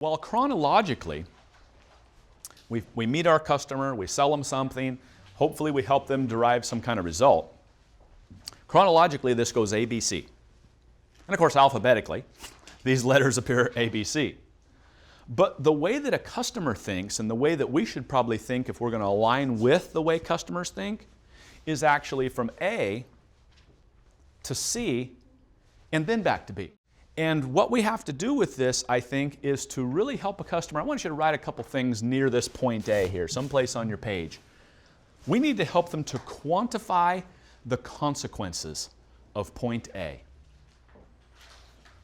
Well, chronologically, we meet our customer, we sell them something, hopefully we help them derive some kind of result. Chronologically, this goes A, B, C. And of course, alphabetically, these letters appear A, B, C. But the way that a customer thinks and the way that we should probably think if we're going to align with the way customers think is actually from A to C and then back to B. And what we have to do with this, I think, is to really help a customer. I want you to write a couple things near this point A here, someplace on your page. We need to help them to quantify the consequences of point A.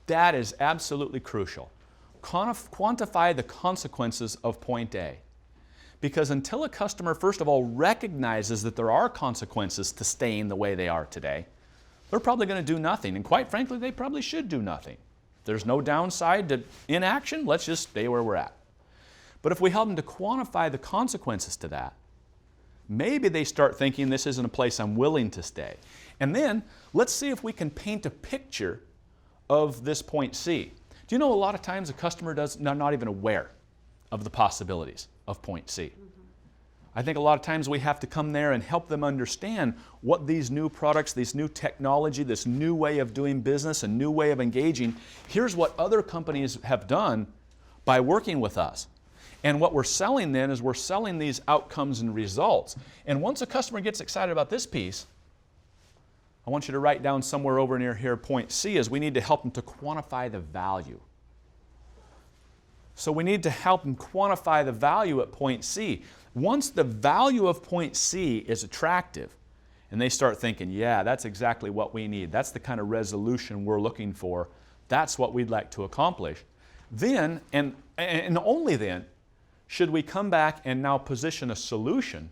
That is absolutely crucial. Quantify the consequences of point A. Because until a customer, first of all, recognizes that there are consequences to staying the way they are today, they're probably going to do nothing. And quite frankly, they probably should do nothing. There's no downside to inaction. Let's just stay where we're at. But if we help them to quantify the consequences to that, maybe they start thinking this isn't a place I'm willing to stay. And then let's see if we can paint a picture of this point C. Do you know a lot of times a customer not even aware of the possibilities of point C? I think a lot of times we have to come there and help them understand what these new products, this new technology, this new way of doing business, a new way of engaging, here's what other companies have done by working with us. And what we're selling then is we're selling these outcomes and results. And once a customer gets excited about this piece, I want you to write down somewhere over near here, point C, is we need to help them to quantify the value. So we need to help them quantify the value at point C. Once the value of point C is attractive, and they start thinking, yeah, that's exactly what we need, that's the kind of resolution we're looking for, that's what we'd like to accomplish, then, and only then, should we come back and now position a solution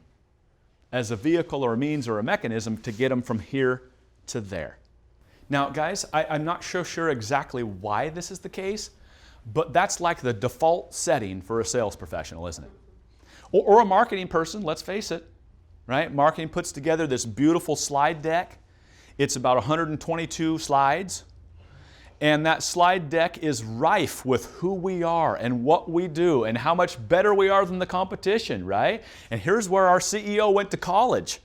as a vehicle or a means or a mechanism to get them from here to there. Now, guys, I'm not so sure exactly why this is the case, but that's like the default setting for a sales professional, isn't it? Or a marketing person, let's face it, right? Marketing puts together this beautiful slide deck. It's about 122 slides. And that slide deck is rife with who we are and what we do and how much better we are than the competition, right? And here's where our CEO went to college.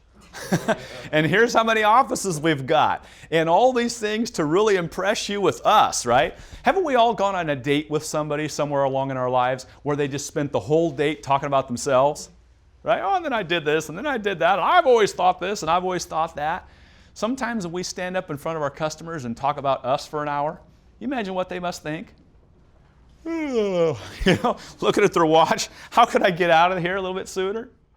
And here's how many offices we've got. And all these things to really impress you with us, right? Haven't we all gone on a date with somebody somewhere along in our lives where they just spent the whole date talking about themselves? Right? Oh, and then I did this, and then I did that, and I've always thought this, and I've always thought that. Sometimes when we stand up in front of our customers and talk about us for an hour, you imagine what they must think? You know, looking at their watch, how could I get out of here a little bit sooner?